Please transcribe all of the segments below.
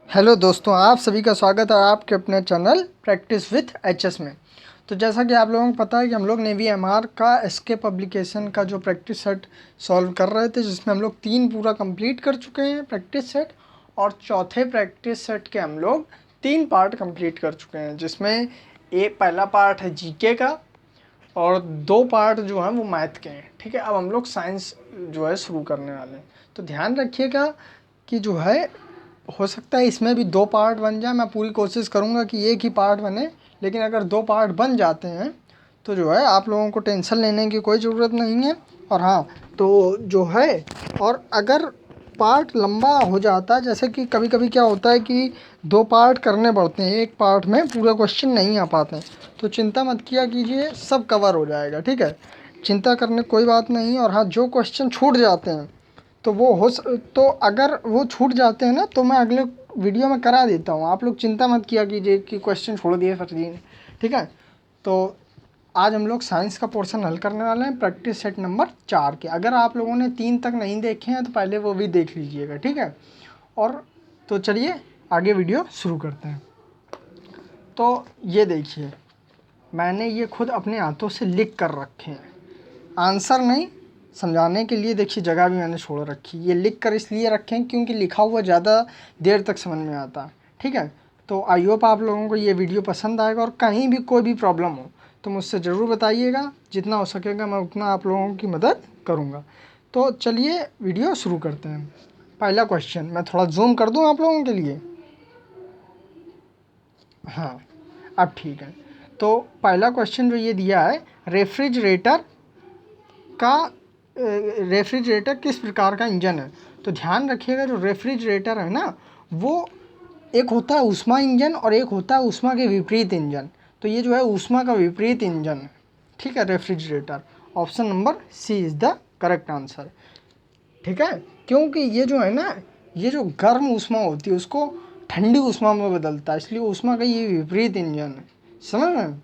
Hello दोस्तों, आप सभी का स्वागत है आपके अपने चैनल प्रैक्टिस विथ एचएस में। तो जैसा कि आप लोगों को पता है कि हम लोग नेवी एमआर का एसके पब्लिकेशन का जो प्रैक्टिस सेट सॉल्व कर रहे थे, जिसमें हम लोग 3 पूरा कंप्लीट कर चुके हैं प्रैक्टिस सेट, और चौथे प्रैक्टिस सेट के हम लोग 3 पार्ट कंप्लीट कर चुके हैं, जिसमें पहला पार्ट है जीके का और 2 पार्ट जो हैं वो मैथ के हैं। ठीक है, अब हम लोग साइंस जो है शुरू करने वाले हैं। तो ध्यान रखिएगा कि जो है हो सकता है इसमें भी 2 पार्ट बन जाए। मैं पूरी कोशिश करूँगा कि एक ही पार्ट बने, लेकिन अगर 2 पार्ट बन जाते हैं तो जो है आप लोगों को टेंशन लेने की कोई ज़रूरत नहीं है। और हाँ, तो जो है, और अगर पार्ट लंबा हो जाता है, जैसे कि कभी कभी क्या होता है कि 2 पार्ट करने पड़ते हैं, एक पार्ट में पूरा क्वेश्चन नहीं आ पाते हैं, तो चिंता मत किया कीजिए, सब कवर हो जाएगा। ठीक है, चिंता करने कोई बात नहीं है। और हाँ, जो क्वेश्चन छूट जाते हैं तो तो अगर वो छूट जाते हैं ना, तो मैं अगले वीडियो में करा देता हूँ। आप लोग चिंता मत किया कीजिए कि क्वेश्चन छोड़ दिए सर जी ने। ठीक है, तो आज हम लोग साइंस का पोर्शन हल करने वाले हैं प्रैक्टिस सेट नंबर 4 के। अगर आप लोगों ने 3 तक नहीं देखे हैं तो पहले वो भी देख लीजिएगा। ठीक है, और तो चलिए आगे वीडियो शुरू करते हैं। तो ये देखिए, मैंने ये खुद अपने हाथों से लिख कर रखे हैं, आंसर नहीं, समझाने के लिए देखिए जगह भी मैंने छोड़ रखी। ये लिख कर इसलिए रखे हैं क्योंकि लिखा हुआ ज़्यादा देर तक समझ में आता है। ठीक है, तो आई होप आप लोगों को ये वीडियो पसंद आएगा, और कहीं भी कोई भी प्रॉब्लम हो तो मुझसे ज़रूर बताइएगा। जितना हो सकेगा मैं उतना आप लोगों की मदद करूँगा। तो चलिए वीडियो शुरू करते हैं। पहला क्वेश्चन मैं थोड़ा जूम कर दूँ आप लोगों के लिए। हाँ, अब ठीक है। तो पहला क्वेश्चन जो ये दिया है, रेफ्रिजरेटर का रेफ्रिजरेटर किस प्रकार का इंजन है। तो ध्यान रखिएगा, जो रेफ्रिजरेटर है ना, वो एक होता है ऊष्मा इंजन और एक होता है ऊष्मा के विपरीत इंजन। तो ये जो है ऊष्मा का विपरीत इंजन है। ठीक है, refrigerator. Option number C is the correct answer. ठीक है, क्योंकि ये जो है ना, ये जो गर्म ऊष्मा होती है उसको ठंडी ऊष्मा में बदलता है, इसलिए ऊष्मा का ये विपरीत इंजन है। समझ रहे हैं?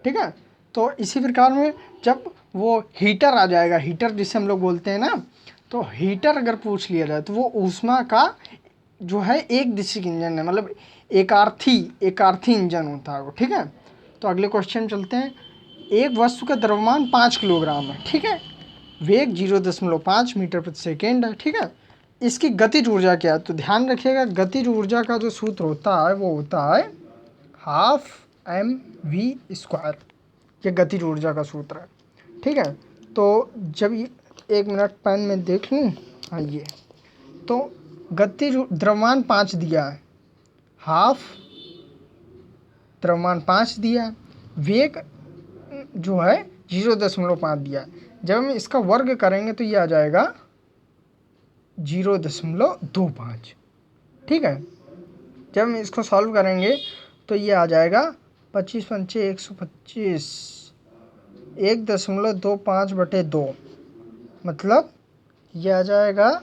ठीक है, तो इसी प्रकार में जब वो हीटर आ जाएगा, हीटर जिसे हम लोग बोलते हैं ना, तो हीटर अगर पूछ लिया जाए तो वो ऊष्मा का जो है एक दिशिक इंजन है, मतलब एकार्थी इंजन होता है वो। ठीक है, तो अगले क्वेश्चन चलते हैं। एक वस्तु का द्रव्यमान 5 किलोग्राम है। ठीक है, वेग 0.5 मीटर प्रति सेकेंड है। ठीक है, इसकी गतिज ऊर्जा क्या है। तो ध्यान रखिएगा, गतिज ऊर्जा का जो सूत्र होता है वो होता है 12mv²। ये गतिज ऊर्जा का सूत्र है। ठीक है, तो जब ये 1 मिनट पेन में देख लूँ। हाँ, ये तो गतिज द्रव्यमान 5 दिया है, हाफ द्रव्यमान 5 दिया है, वेग जो है 0.5 दिया है। जब हम इसका वर्ग करेंगे तो ये आ जाएगा 0.25। ठीक है, जब हम इसको सॉल्व करेंगे तो ये आ जाएगा 25 पंचे 125, 1.25/2, मतलब ये आ जाएगा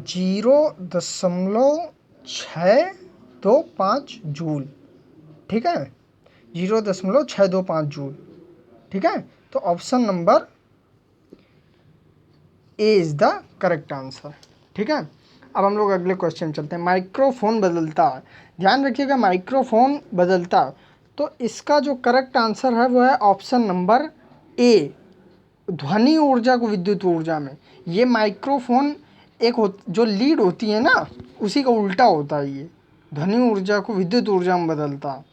0.625 जूल। ठीक है, 0.625 जूल। ठीक है, तो option number A is the correct answer. ठीक है, अब हम लोग अगले क्वेश्चन चलते हैं। माइक्रोफोन बदलता है। ध्यान रखिएगा, माइक्रोफोन बदलता है, तो इसका जो करेक्ट आंसर है वो है ऑप्शन नंबर ए, ध्वनि ऊर्जा को विद्युत ऊर्जा में। ये माइक्रोफोन जो लीड होती है ना, उसी का उल्टा होता है। ये ध्वनि ऊर्जा को विद्युत ऊर्जा में बदलता है।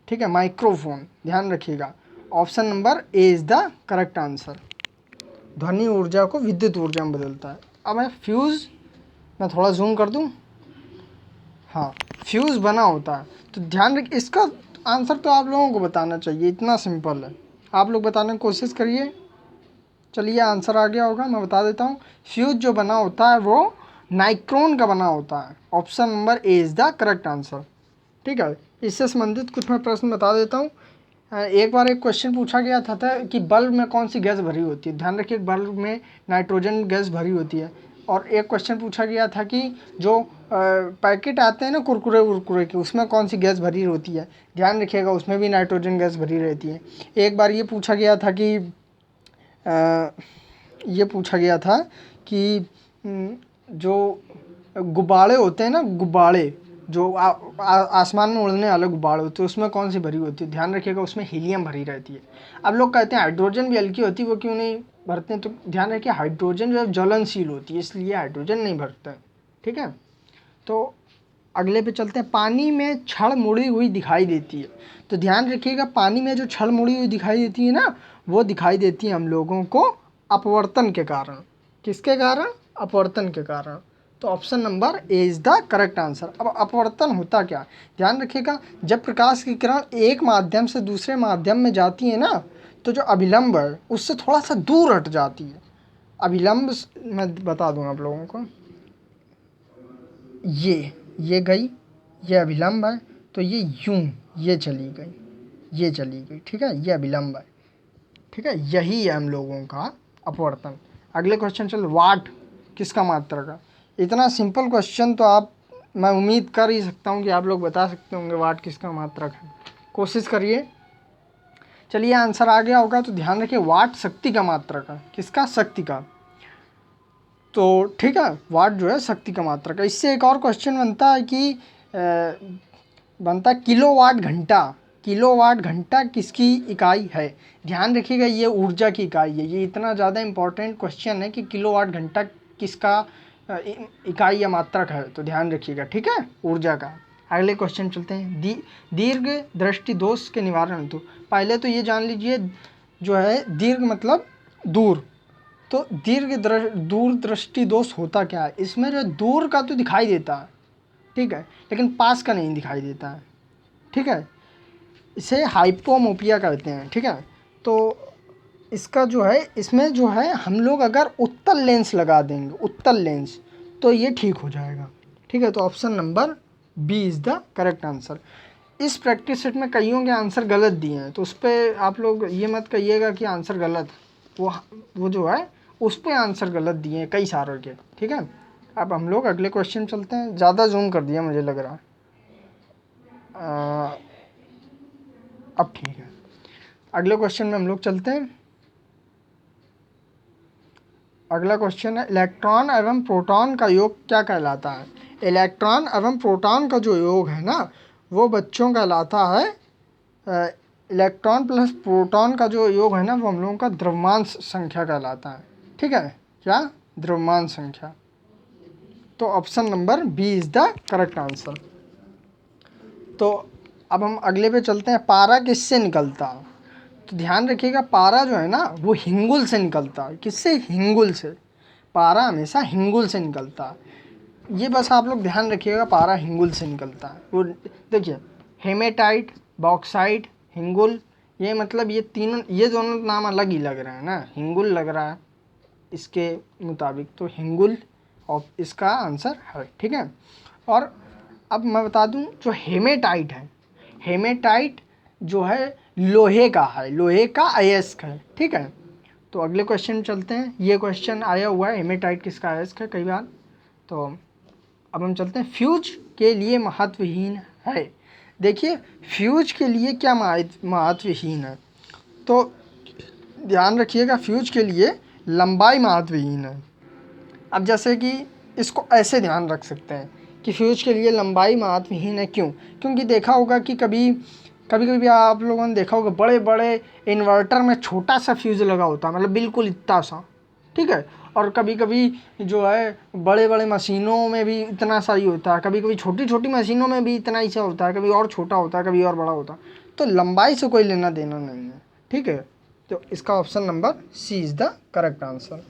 ठीक है, माइक्रोफोन, ध्यान रखिएगा, option number A is the correct answer. ध्वनि ऊर्जा को विद्युत ऊर्जा में बदलता है। अब मैं थोड़ा जूम कर दूं। हाँ, फ्यूज़ बना होता है। तो ध्यान रखिए, इसका आंसर तो आप लोगों को बताना चाहिए, इतना सिंपल है। आप लोग बताने की कोशिश करिए। चलिए, आंसर आ गया होगा, मैं बता देता हूँ। फ्यूज जो बना होता है वो नाइक्रोन का बना होता है। Option number A is the correct answer. ठीक है, इससे संबंधित कुछ मैं प्रश्न बता देता हूँ। एक बार एक क्वेश्चन पूछा गया था कि बल्ब में कौन सी गैस भरी होती है। ध्यान रखिए, बल्ब में नाइट्रोजन गैस भरी होती है। और एक क्वेश्चन पूछा गया था कि जो पैकेट आते हैं ना कुरकुरे वुरकुरे के, उसमें कौन सी गैस भरी होती है। ध्यान रखिएगा, उसमें भी नाइट्रोजन गैस भरी रहती है। एक बार ये पूछा गया था कि जो गुब्बारे होते हैं ना, गुब्बारे जो आसमान में उड़ने वाले गुब्बारे होते हैं, उसमें कौन सी भरी होती है? ध्यान रखिएगा, उसमें हीलियम भरी रहती है। अब लोग कहते हैं हाइड्रोजन भी हल्की होती है, वो क्यों नहीं भरते हैं? तो ध्यान रखिए हाइड्रोजन जो है ज्वलनशील होती है, इसलिए हाइड्रोजन नहीं भरता है। ठीक है, तो अगले पे चलते हैं। पानी में छड़ मुड़ी हुई दिखाई देती है। तो ध्यान रखिएगा पानी में जो छड़ मुड़ी हुई दिखाई देती है ना, वो दिखाई देती है हम लोगों को अपवर्तन के कारण। किसके कारण? अपवर्तन के कारण। तो option number A is the correct answer. अब अपवर्तन होता क्या? ध्यान रखिएगा, जब प्रकाश की किरण एक माध्यम से दूसरे माध्यम में जाती है ना, तो जो अभिलंब है उससे थोड़ा सा दूर हट जाती है। अभिलंब मैं बता दूँ आप लोगों को, ये गई, ये अभिलंब है, तो ये यूं ये चली गई, ये चली गई। ठीक है, ये अभिलंब है। ठीक है, यही है हम लोगों का अपवर्तन। अगले क्वेश्चन चल, वाट किसका मात्रक है? इतना सिंपल क्वेश्चन तो आप, मैं उम्मीद कर ही सकता हूँ कि आप लोग बता सकते होंगे वाट किसका मात्रक है। कोशिश करिए। चलिए आंसर आ गया होगा, तो ध्यान रखिए वाट शक्ति का मात्रक है। किसका? शक्ति का। तो ठीक है, वाट जो है शक्ति का मात्रक है। इससे एक और क्वेश्चन बनता है कि बनता है किलोवाट घंटा। किलोवाट घंटा किसकी इकाई है? ध्यान रखिएगा ये ऊर्जा की इकाई है। ये इतना ज़्यादा इम्पोर्टेंट क्वेश्चन है कि किलोवाट घंटा किसका इकाई या मात्रक है, तो ध्यान रखिएगा। ठीक है, ऊर्जा का। अगले क्वेश्चन चलते हैं। दीर्घ दृष्टि दोष के निवारण हेतु, पहले तो ये जान लीजिए जो है दीर्घ मतलब दूर, तो दूर दृष्टि दोष होता क्या है? इसमें जो दूर का तो दिखाई देता है, ठीक है, लेकिन पास का नहीं दिखाई देता है। ठीक है, इसे हाइपोमोपिया कहते हैं। ठीक है, तो इसका जो है, इसमें जो है हम लोग अगर उत्तल लेंस लगा देंगे, उत्तल लेंस, तो ये ठीक हो जाएगा। ठीक है, तो option number B is the correct answer. इस प्रैक्टिस सेट में कईयों के आंसर गलत दिए हैं, तो उस पर आप लोग ये मत कहिएगा कि आंसर गलत है। वो जो है उस पर आंसर गलत दिए हैं कई सारों के। ठीक है, अब हम लोग अगले क्वेश्चन चलते हैं। ज़्यादा जूम कर दिया मुझे लग रहा है, अब ठीक है। अगले क्वेश्चन में हम लोग चलते हैं। अगला क्वेश्चन है, इलेक्ट्रॉन एवं प्रोटॉन का योग क्या कहलाता है? इलेक्ट्रॉन एवं प्रोटॉन का जो योग है ना, वो बच्चों कहलाता है, इलेक्ट्रॉन प्लस प्रोटॉन का जो योग है ना, वो हम लोगों का द्रव्यमान संख्या कहलाता है। ठीक है, क्या? द्रव्यमान संख्या। तो option number B is the correct answer. तो अब हम अगले पे चलते हैं। पारा किससे निकलता है? तो ध्यान रखिएगा पारा जो है ना, वो हिंगुल से निकलता है। किससे? हिंगुल से। पारा हमेशा हिंगुल से निकलता है। ये बस आप लोग ध्यान रखिएगा, पारा हिंगुल से निकलता है। वो देखिए, हेमेटाइट, बॉक्साइट, हिंगुल, ये मतलब ये तीनों, ये दोनों नाम अलग ही लग रहे हैं ना, हिंगुल लग रहा है इसके मुताबिक, तो हिंगुल और इसका आंसर है। ठीक है, और अब मैं बता दूं, जो हेमेटाइट है, हेमेटाइट जो है लोहे का है, लोहे का अयस्क है। ठीक है, तो अगले क्वेश्चन चलते हैं। ये क्वेश्चन आया हुआ है, हेमेटाइट किसका अयस्क है, कई बार। तो अब हम चलते हैं, फ्यूज के लिए महत्वहीन है। देखिए फ्यूज के लिए क्या महत्वहीन है, तो ध्यान रखिएगा फ्यूज के लिए लंबाई महत्वहीन है। अब जैसे कि इसको ऐसे ध्यान रख सकते हैं कि फ्यूज के लिए लंबाई महत्वहीन है। क्यों? क्योंकि देखा होगा कि कभी कभी आप लोगों ने देखा होगा बड़े बड़े इन्वर्टर में छोटा सा फ्यूज़ लगा होता है, मतलब बिल्कुल इतना सा। ठीक है, और कभी कभी जो है बड़े बड़े मशीनों में भी इतना सा ही होता है, कभी कभी छोटी छोटी मशीनों में भी इतना ही सा होता है, कभी और छोटा होता है, कभी और बड़ा होता है। तो लंबाई से कोई लेना देना नहीं है। ठीक है, तो इसका option number C is the correct answer.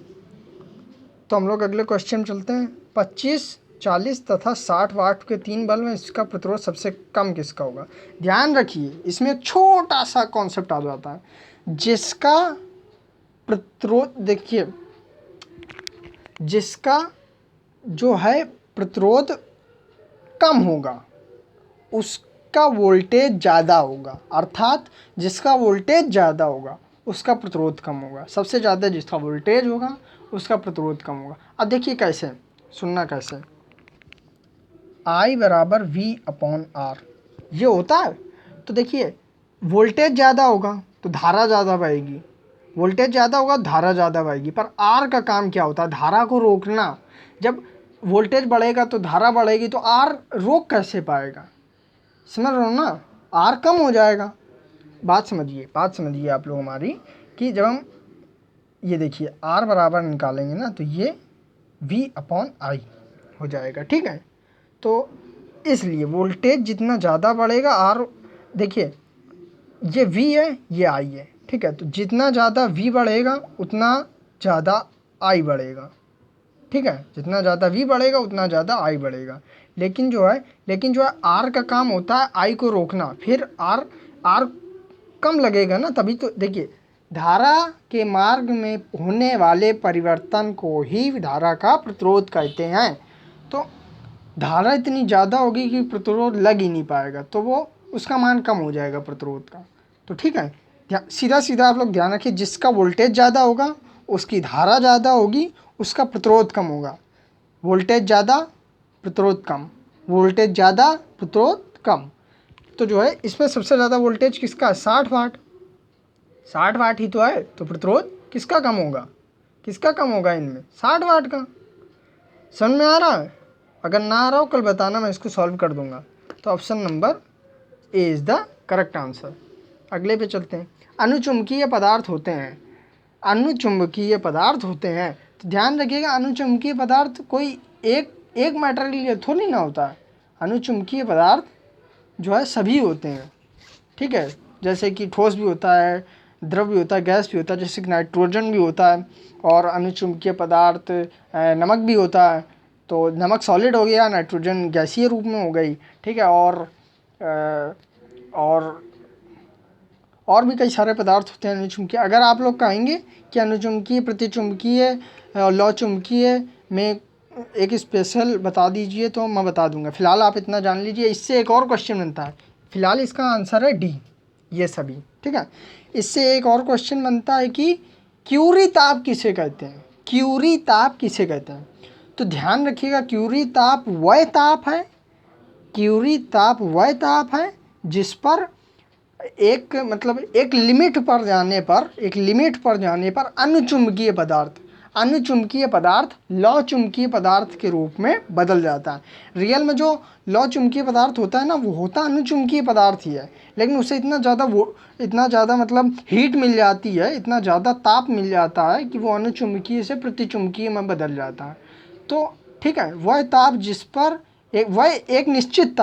तो हम लोग अगले क्वेश्चन चलते हैं। 25, 40 तथा 60 वाट के 3 बल्ब में इसका प्रतिरोध सबसे कम किसका होगा? ध्यान रखिए इसमें एक छोटा सा कॉन्सेप्ट आ जाता है, जिसका प्रतिरोध, देखिए जिसका जो है प्रतिरोध कम होगा उसका वोल्टेज ज़्यादा होगा, अर्थात जिसका वोल्टेज ज़्यादा होगा उसका प्रतिरोध कम होगा। सबसे ज़्यादा जिसका वोल्टेज होगा उसका प्रतिरोध कम होगा। अब देखिए कैसे, सुनना कैसे, I बराबर V/R ये होता है। तो देखिए वोल्टेज ज़्यादा होगा तो धारा ज़्यादा बहेगी, वोल्टेज ज़्यादा होगा धारा ज़्यादा बहेगी, पर R का काम क्या होता है? धारा को रोकना। जब वोल्टेज बढ़ेगा तो धारा बढ़ेगी, तो आर रोक कैसे पाएगा? समझ रहे हो ना, आर कम हो जाएगा। बात समझिए आप लोग हमारी, कि जब हम ये देखिए आर बराबर निकालेंगे ना, तो ये V/I हो जाएगा, ठीक है। तो इसलिए वोल्टेज जितना ज़्यादा बढ़ेगा, आर देखिए ये V है, ये I है, ठीक है। तो जितना ज़्यादा V बढ़ेगा उतना ज़्यादा I बढ़ेगा, ठीक है। जितना ज़्यादा V बढ़ेगा उतना ज़्यादा I बढ़ेगा। लेकिन जो है R का काम होता है I को रोकना, फिर R कम लगेगा ना, तभी तो देखिए धारा के मार्ग में होने वाले परिवर्तन को ही धारा का प्रतिरोध कहते हैं। तो धारा इतनी ज़्यादा होगी कि प्रतिरोध लग ही नहीं पाएगा, तो वो उसका मान कम हो जाएगा प्रतिरोध का। तो ठीक है, सीधा आप लोग ध्यान रखिए, जिसका वोल्टेज ज़्यादा होगा उसकी धारा ज़्यादा होगी, उसका प्रतिरोध कम होगा। वोल्टेज ज़्यादा प्रतिरोध कम, वोल्टेज ज़्यादा प्रतिरोध कम। तो जो है इसमें सबसे ज़्यादा वोल्टेज किसका है? 60 वाट। 60 वाट ही तो है, तो प्रतिरोध किसका कम होगा? किसका कम होगा इनमें? 60 वाट का। समझ में आ रहा है? अगर ना आ रहा हो कल बताना, मैं इसको सॉल्व कर दूंगा। तो option number A is the correct answer. अगले पे चलते हैं। अनुचुंबकीय पदार्थ होते हैं, अनुचुंबकीय पदार्थ होते हैं। तो ध्यान रखिएगा, अनुचुंबकीय पदार्थ कोई एक मैटर के लिए थोड़ी ना होता है। अनुचुंबकीय पदार्थ जो है सभी होते हैं, ठीक है। जैसे कि ठोस भी होता है, द्रव भी होता है, गैस भी होता है, जैसे कि नाइट्रोजन भी होता है, और अनुचुंबकीय पदार्थ नमक भी होता है। तो नमक सॉलिड हो गया, नाइट्रोजन गैसीय रूप में हो गई, ठीक है। और भी कई सारे पदार्थ होते हैं अनुचुंबकीय। अगर आप लोग कहेंगे कि अनुचुंबकीय, प्रतिचुंबकीय, लौ चुंबकीय में एक स्पेशल बता दीजिए, तो मैं बता दूंगा। फिलहाल आप इतना जान लीजिए। इससे एक और क्वेश्चन बनता है, फिलहाल इसका आंसर है डी, ये सभी, ठीक है। इससे एक और क्वेश्चन बनता है कि क्यूरी ताप किसे कहते हैं? क्यूरी ताप किसे कहते हैं? तो ध्यान रखिएगा, क्यूरी ताप वह ताप है, क्यूरी ताप वह ताप है जिस पर एक लिमिट पर जाने पर अनुचुंबकीय पदार्थ लौ चुंबकीय पदार्थ के रूप में बदल जाता है। रियल में जो लौ चुंबकीय पदार्थ होता है ना, वो होता अनुचुंबकीय पदार्थ ही है, लेकिन उसे इतना ज़्यादा मतलब हीट मिल जाती है, इतना ज़्यादा ताप मिल जाता है कि वो अनुचुंबकीय से प्रतिचुंबकीय में बदल जाता है। तो ठीक है, वह ताप जिस पर एक निश्चित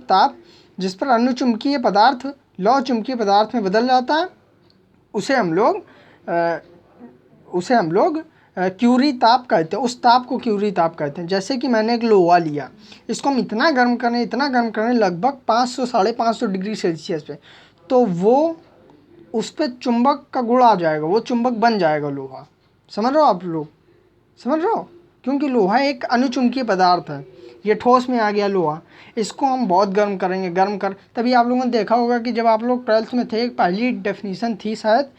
ताप जिस पर अनुचुंबकीय पदार्थ लौ चुंबकीय पदार्थ में बदल जाता है, उसे हम लोग क्यूरी ताप कहते हैं। उस ताप को क्यूरी ताप कहते हैं। जैसे कि मैंने एक लोहा लिया, इसको हम इतना गर्म करें लगभग 500 550 डिग्री सेल्सियस पे, तो वो उस पर चुंबक का गुण आ जाएगा, वो चुंबक बन जाएगा लोहा। समझ रहे हो आप लोग? समझ रहे हो? क्योंकि लोहा एक अनुचुंबकीय पदार्थ है। ये ठोस में आ गया लोहा, इसको हम बहुत गर्म करेंगे, तभी आप लोगों ने देखा होगा कि जब आप लोग 12th में थे, पहली डेफिनीसन थी शायद,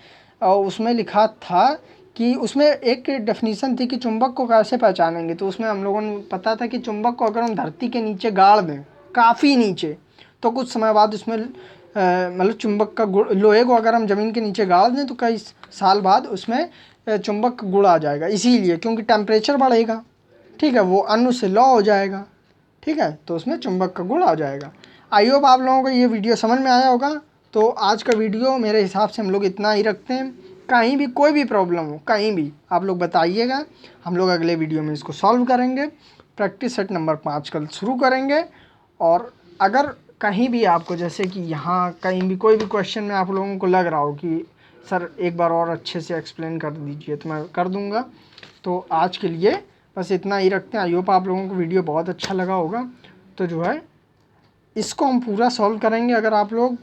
और उसमें लिखा था कि उसमें एक डेफिनीसन थी कि चुंबक को कैसे पहचानेंगे। तो उसमें हम लोगों ने पता था कि चुंबक को अगर हम धरती के नीचे गाड़ दें, काफ़ी नीचे, तो कुछ समय बाद उसमें मतलब चुंबक का गुण, लोहे को अगर हम ज़मीन के नीचे गाड़ दें तो कई साल बाद उसमें चुंबक का गुण आ जाएगा। इसीलिए क्योंकि टेम्परेचर बढ़ेगा, ठीक है, वो अणु से लौ हो जाएगा, ठीक है, तो उसमें चुंबक का गुण आ जाएगा। आई होप आप लोगों को ये वीडियो समझ में आया होगा। तो आज का वीडियो मेरे हिसाब से हम लोग इतना ही रखते हैं। कहीं भी कोई भी प्रॉब्लम हो, कहीं भी आप लोग बताइएगा, हम लोग अगले वीडियो में इसको सॉल्व करेंगे। प्रैक्टिस सेट नंबर 5 कल शुरू करेंगे। और अगर कहीं भी आपको, जैसे कि यहाँ कहीं भी कोई भी क्वेश्चन में आप लोगों को लग रहा हो कि सर एक बार और अच्छे से एक्सप्लेन कर दीजिए, तो मैं कर दूँगा। तो आज के लिए बस इतना ही रखते हैं। आई होप आप लोगों को वीडियो बहुत अच्छा लगा होगा। तो जो है इसको हम पूरा सॉल्व करेंगे। अगर आप लोग